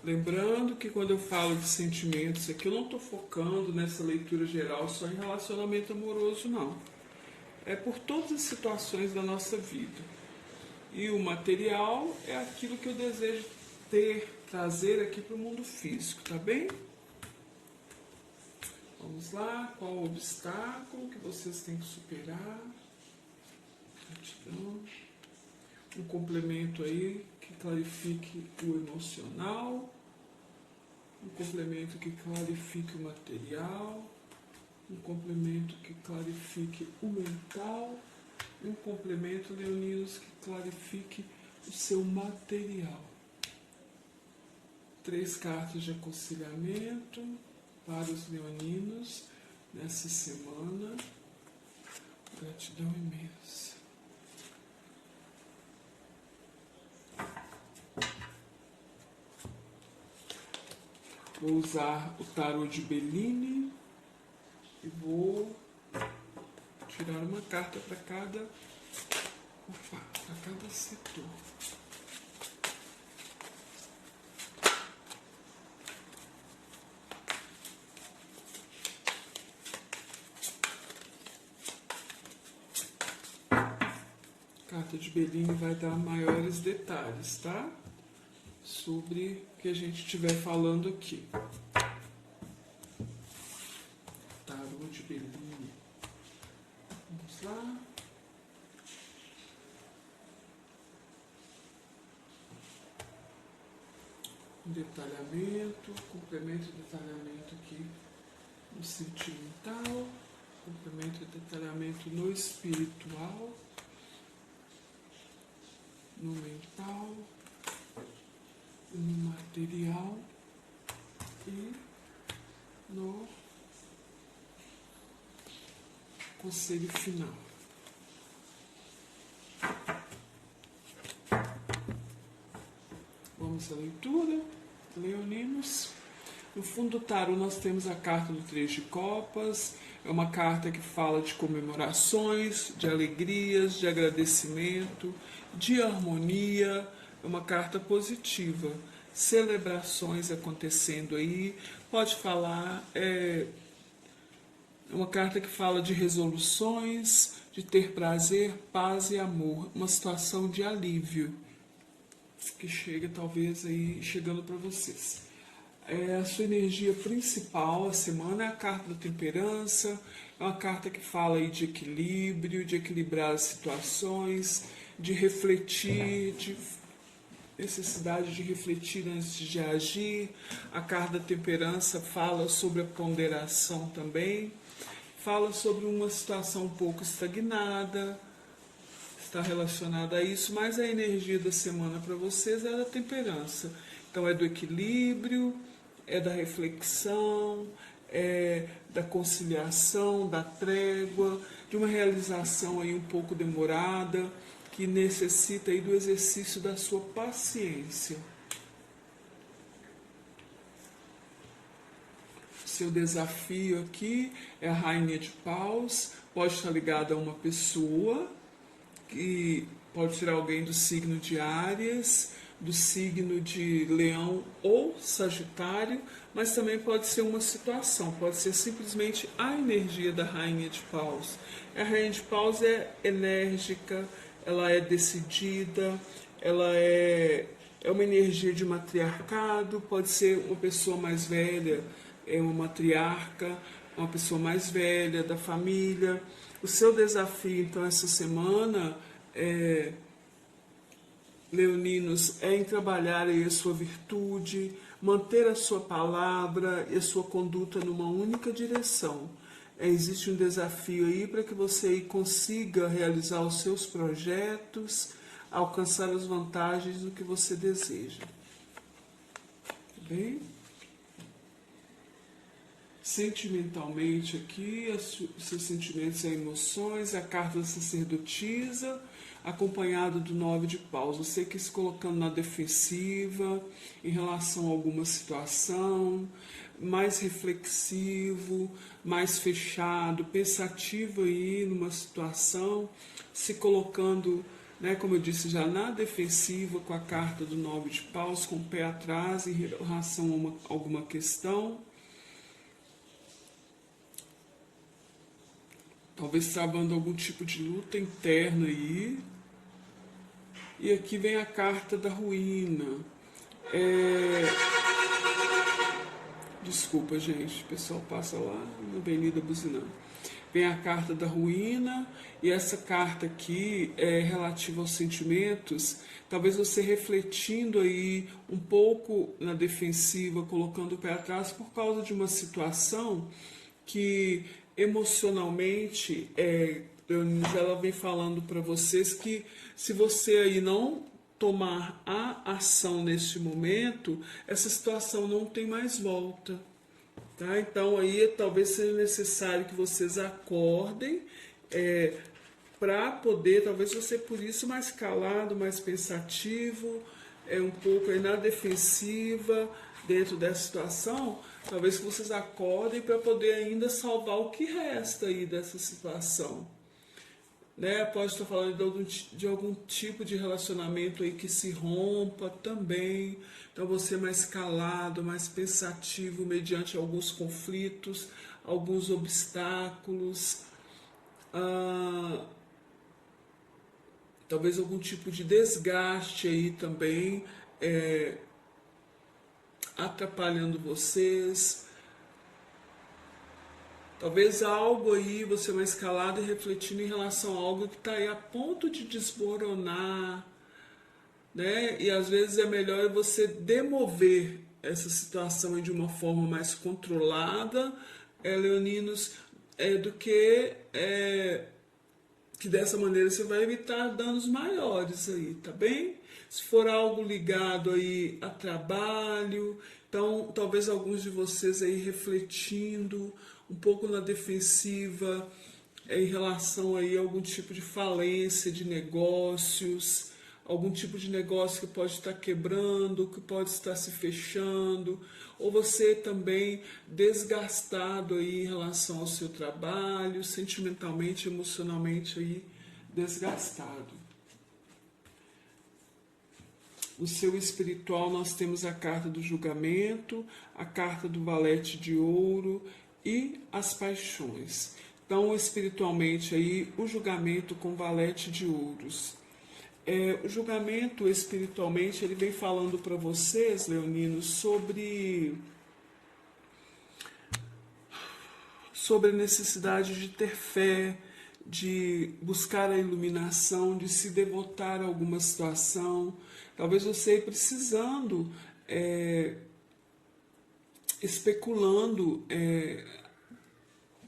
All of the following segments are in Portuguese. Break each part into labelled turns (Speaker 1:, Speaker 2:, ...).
Speaker 1: Lembrando que quando eu falo de sentimentos aqui, eu não estou focando nessa leitura geral só em relacionamento amoroso, não. É por todas as situações da nossa vida. E o material é aquilo que eu desejo ter, trazer aqui para o mundo físico, tá bem? Vamos lá, qual o obstáculo que vocês têm que superar? Gratidão. Um complemento aí que clarifique o emocional, um complemento que clarifique o material, um complemento que clarifique o mental, e um complemento, leoninos, que clarifique o seu material. 3 cartas de aconselhamento para os leoninos nessa semana. Gratidão imensa. Vou usar o tarô de Bellini e vou tirar uma carta para cada setor. A carta de Bellini vai dar maiores detalhes, tá? Sobre o que a gente estiver falando aqui. Tarô de Bellini. Vamos lá. Um detalhamento, complemento e detalhamento aqui no sentimental, complemento e detalhamento no espiritual, no mental, no material e no conselho final. Vamos à leitura, leoninos. No fundo do tarô nós temos a carta do 3 de copas. É uma carta que fala de comemorações, de alegrias, de agradecimento, de harmonia. É uma carta positiva. Celebrações acontecendo aí. Pode falar, é uma carta que fala de resoluções, de ter prazer, paz e amor. Uma situação de alívio que chega talvez aí chegando para vocês. A sua energia principal a semana é a carta da temperança, é uma carta que fala aí de equilíbrio, de equilibrar as situações, de refletir, de necessidade de refletir antes de agir. A carta da temperança fala sobre a ponderação também, fala sobre uma situação um pouco estagnada, está relacionada a isso, mas a energia da semana para vocês é da temperança. Então é do equilíbrio, é da reflexão, é da conciliação, da trégua, de uma realização aí um pouco demorada, que necessita aí do exercício da sua paciência. Seu desafio aqui é a Rainha de Paus, pode estar ligada a uma pessoa, que pode ser alguém do signo de Áries, do signo de Leão ou Sagitário, mas também pode ser uma situação, pode ser simplesmente a energia da Rainha de Paus. A Rainha de Paus é enérgica, ela é decidida, ela é uma energia de matriarcado, pode ser uma pessoa mais velha, é uma matriarca, uma pessoa mais velha da família. O seu desafio, então, essa semana, leoninos, é em trabalhar aí a sua virtude, manter a sua palavra e a sua conduta numa única direção. Existe um desafio aí para que você consiga realizar os seus projetos, alcançar as vantagens do que você deseja. Tá bem? Sentimentalmente aqui, os seus sentimentos e emoções, a carta da sacerdotisa, acompanhado do 9 de paus. Você que se colocando na defensiva em relação a alguma situação, mais reflexivo, mais fechado, pensativo aí numa situação, se colocando né? Como eu disse, já na defensiva com a carta do 9 de paus, com o pé atrás em relação a alguma questão. Talvez travando algum tipo de luta interna aí. E aqui vem a carta da ruína. Desculpa, gente, o pessoal passa lá na avenida buzinando. Vem a carta da ruína, e essa carta aqui é relativa aos sentimentos. Talvez você refletindo aí um pouco na defensiva, colocando o pé atrás por causa de uma situação que emocionalmente ela vem falando para vocês que se você aí não tomar a ação neste momento, essa situação não tem mais volta. Tá? Então aí talvez seja necessário que vocês acordem para poder, talvez você por isso mais calado, mais pensativo, um pouco aí na defensiva dentro dessa situação, talvez que vocês acordem para poder ainda salvar o que resta aí dessa situação. Né? Pode estar falando de algum tipo de relacionamento aí que se rompa também. Então você mais calado, mais pensativo mediante alguns conflitos, alguns obstáculos, talvez algum tipo de desgaste aí também, atrapalhando vocês. Talvez algo aí, você mais calado e refletindo em relação a algo que está aí a ponto de desmoronar, né? E às vezes é melhor você demover essa situação de uma forma mais controlada, leoninos, do que dessa maneira você vai evitar danos maiores aí, tá bem? Se for algo ligado aí a trabalho, então talvez alguns de vocês aí refletindo um pouco na defensiva em relação aí a algum tipo de falência de negócios, algum tipo de negócio que pode estar quebrando, que pode estar se fechando, ou você também desgastado aí em relação ao seu trabalho, sentimentalmente, emocionalmente aí desgastado. No seu espiritual nós temos a carta do julgamento, a carta do valete de ouro e as paixões. Então, espiritualmente aí o julgamento com valete de ouros. O julgamento espiritualmente ele vem falando para vocês, leoninos, sobre a necessidade de ter fé, de buscar a iluminação, de se devotar a alguma situação. Talvez você precisando, especulando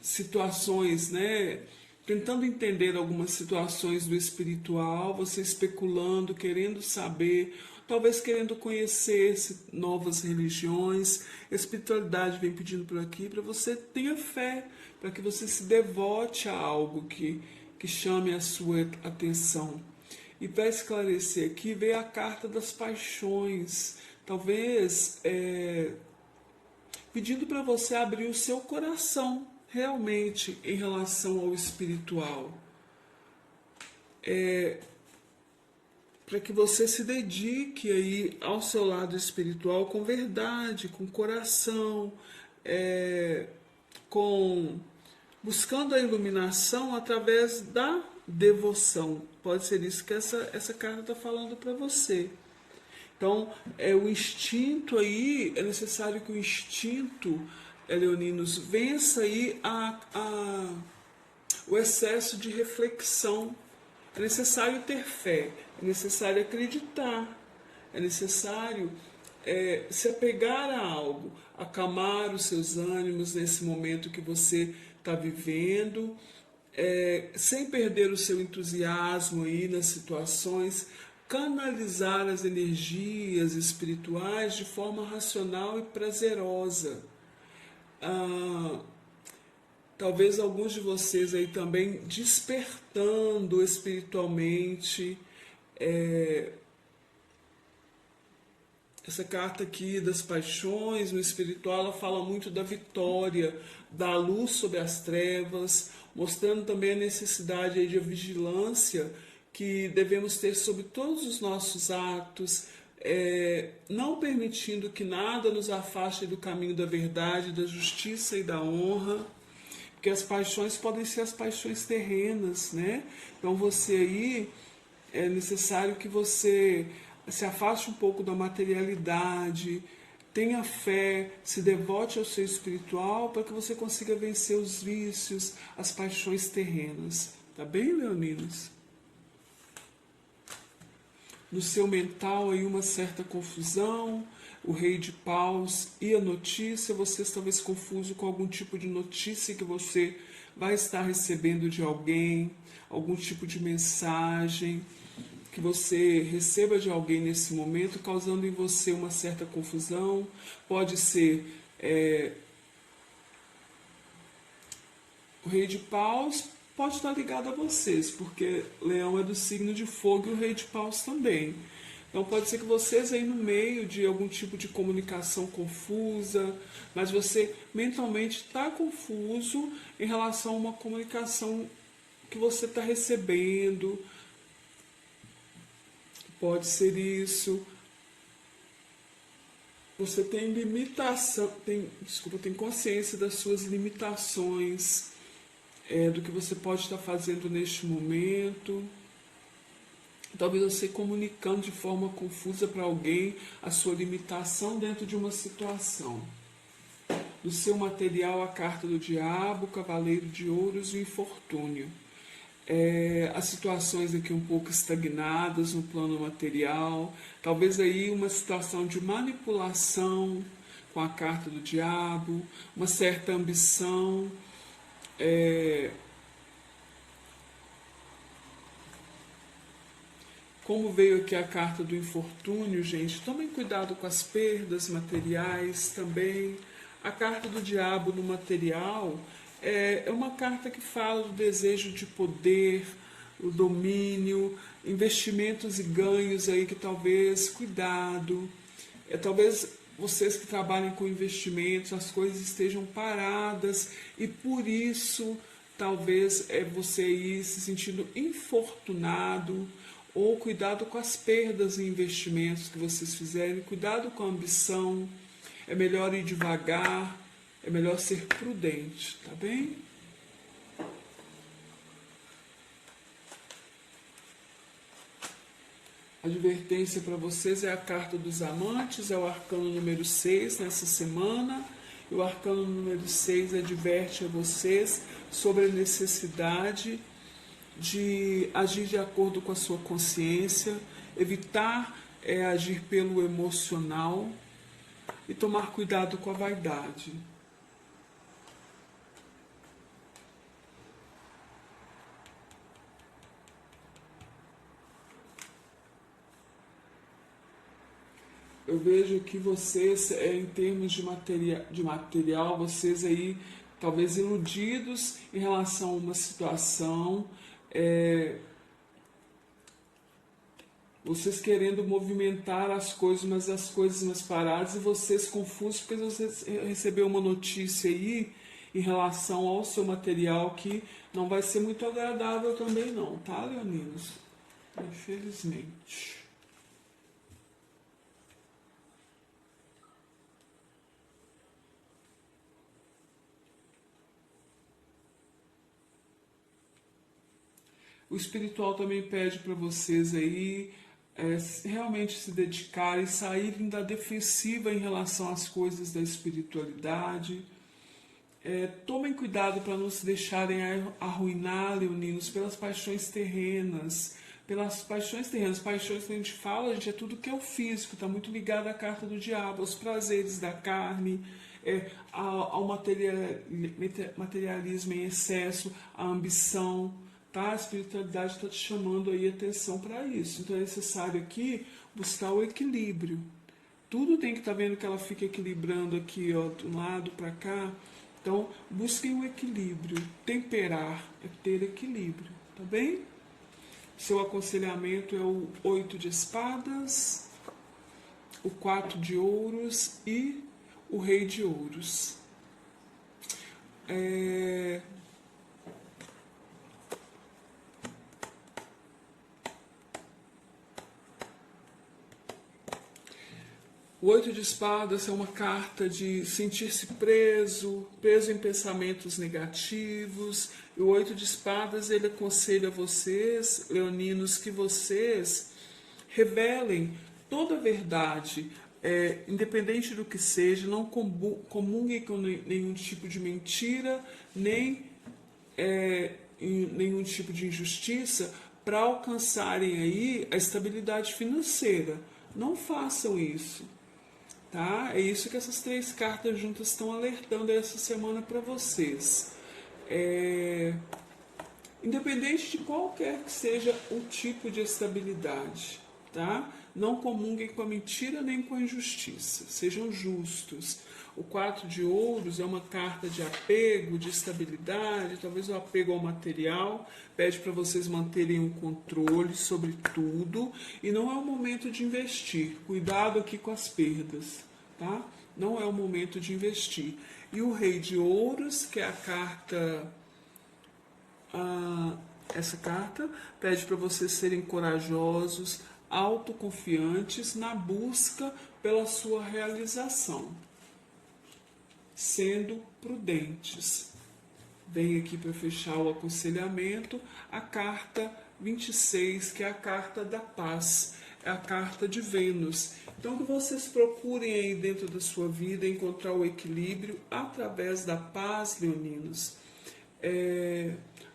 Speaker 1: situações, né? Tentando entender algumas situações do espiritual, você especulando, querendo saber, talvez querendo conhecer novas religiões. A espiritualidade vem pedindo por aqui para você tenha fé, para que você se devote a algo que chame a sua atenção. E para esclarecer aqui, veio a carta das paixões, talvez pedindo para você abrir o seu coração realmente em relação ao espiritual, para que você se dedique aí ao seu lado espiritual com verdade, com coração, buscando a iluminação através da devoção. Pode ser isso que essa carta está falando para você. Então, o instinto aí, é necessário que o instinto, leoninos, vença aí o excesso de reflexão. É necessário ter fé, é necessário acreditar, é necessário se apegar a algo, acalmar os seus ânimos nesse momento que você está vivendo, sem perder o seu entusiasmo aí nas situações, canalizar as energias espirituais de forma racional e prazerosa. Talvez alguns de vocês aí também despertando espiritualmente. Essa carta aqui das paixões no espiritual, ela fala muito da vitória, da luz sobre as trevas, mostrando também a necessidade aí de vigilância que devemos ter sobre todos os nossos atos, não permitindo que nada nos afaste do caminho da verdade, da justiça e da honra, porque as paixões podem ser as paixões terrenas, né? Então você aí é necessário que você se afaste um pouco da materialidade, tenha fé, se devote ao seu espiritual para que você consiga vencer os vícios, as paixões terrenas. Tá bem, leoninos? No seu mental aí uma certa confusão, o rei de paus e a notícia, vocês talvez confuso com algum tipo de notícia que você vai estar recebendo de alguém, algum tipo de mensagem que você receba de alguém nesse momento, causando em você uma certa confusão. Pode ser o rei de paus, pode estar ligado a vocês, porque leão é do signo de fogo e o rei de paus também. Então pode ser que vocês aí no meio de algum tipo de comunicação confusa, mas você mentalmente está confuso em relação a uma comunicação que você está recebendo. Pode ser isso. Você tem limitação, tem consciência das suas limitações, do que você pode estar fazendo neste momento. Talvez você comunicando de forma confusa para alguém a sua limitação dentro de uma situação. Do seu material, a carta do diabo, o cavaleiro de ouros e o infortúnio. As situações aqui um pouco estagnadas no plano material, talvez aí uma situação de manipulação com a carta do diabo, uma certa ambição, como veio aqui a carta do infortúnio, gente, tomem cuidado com as perdas materiais também. A carta do diabo no material é uma carta que fala do desejo de poder, o domínio, investimentos e ganhos aí que talvez, cuidado, talvez vocês que trabalhem com investimentos, as coisas estejam paradas e por isso talvez você ir se sentindo infortunado, ou cuidado com as perdas em investimentos que vocês fizerem, cuidado com a ambição, é melhor ir devagar, é melhor ser prudente, tá bem? A advertência para vocês é a carta dos amantes, é o arcano número 6 nessa semana. E o arcano número 6 adverte a vocês sobre a necessidade de agir de acordo com a sua consciência, evitar agir pelo emocional e tomar cuidado com a vaidade. Eu vejo que vocês, em termos de material, vocês aí, talvez iludidos em relação a uma situação, vocês querendo movimentar as coisas, mas as coisas mais paradas, e vocês confusos porque vocês receberam uma notícia aí em relação ao seu material que não vai ser muito agradável também não, tá, leoninos? Infelizmente. O espiritual também pede para vocês aí realmente se dedicarem, saírem da defensiva em relação às coisas da espiritualidade. Tomem cuidado para não se deixarem arruinar, leoninos, pelas paixões terrenas. Pelas paixões terrenas. Paixões que a gente fala, gente, é tudo que é o físico, está muito ligado à carta do diabo, aos prazeres da carne, ao materialismo em excesso, à ambição. Tá? A espiritualidade está te chamando aí atenção para isso. Então é necessário aqui buscar o equilíbrio. Tudo tem que estar vendo que ela fica equilibrando aqui, ó, de um lado para cá. Então, busquem o equilíbrio. Temperar é ter equilíbrio, tá bem? Seu aconselhamento é o 8 de espadas, o 4 de ouros e o rei de ouros. O 8 de espadas é uma carta de sentir-se preso, preso em pensamentos negativos. E o 8 de espadas, ele aconselha vocês, leoninos, que vocês revelem toda a verdade, independente do que seja, não comunguem com nenhum tipo de mentira, nem nenhum tipo de injustiça, para alcançarem aí a estabilidade financeira. Não façam isso. Tá? É isso que essas 3 cartas juntas estão alertando essa semana para vocês. Independente de qualquer que seja o tipo de estabilidade, tá? Não comunguem com a mentira nem com a injustiça. Sejam justos. O 4 de ouros é uma carta de apego, de estabilidade, talvez o apego ao material. Pede para vocês manterem um controle sobre tudo. E não é o momento de investir. Cuidado aqui com as perdas, tá? Não é o momento de investir. E o rei de ouros, que é a carta... essa carta pede para vocês serem corajosos, autoconfiantes na busca pela sua realização, sendo prudentes. Vem aqui para fechar o aconselhamento a carta 26, que é a carta da paz, é a carta de Vênus. Então que vocês procurem aí dentro da sua vida encontrar o equilíbrio através da paz, leoninos.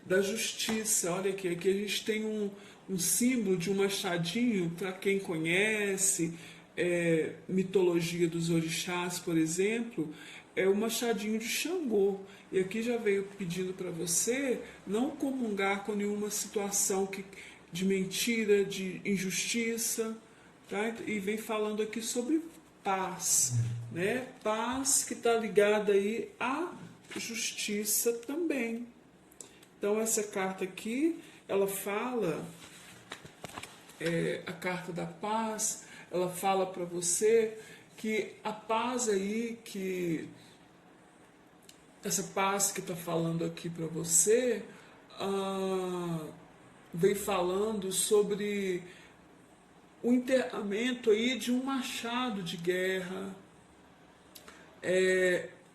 Speaker 1: Da justiça. Olha aqui, aqui a gente tem um símbolo de um machadinho, para quem conhece mitologia dos orixás, por exemplo, é o machadinho de Xangô. E aqui já veio pedindo para você não comungar com nenhuma situação de mentira, de injustiça, tá? E vem falando aqui sobre paz, né? Paz que está ligada aí à justiça também. Então essa carta aqui, ela fala, a carta da paz, ela fala para você que a paz aí, que essa paz que está falando aqui para você, vem falando sobre o enterramento aí de um machado de guerra.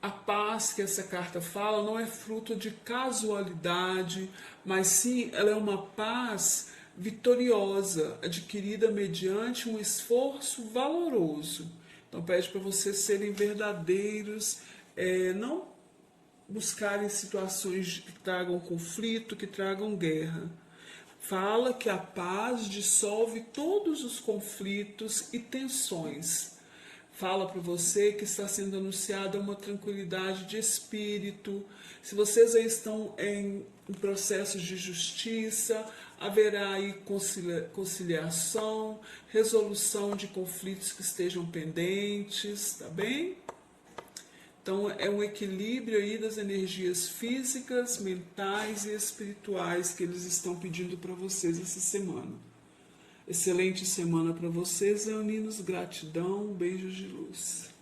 Speaker 1: A paz que essa carta fala não é fruto de casualidade, mas sim ela é uma paz vitoriosa, adquirida mediante um esforço valoroso. Então pede para vocês serem verdadeiros, não buscarem situações que tragam conflito, que tragam guerra. Fala que a paz dissolve todos os conflitos e tensões. Fala para você que está sendo anunciada uma tranquilidade de espírito. Se vocês aí estão em processos de justiça, haverá aí conciliação, resolução de conflitos que estejam pendentes, tá bem? Então é um equilíbrio aí das energias físicas, mentais e espirituais que eles estão pedindo para vocês essa semana. Excelente semana para vocês, leoninos. Gratidão, beijos de luz.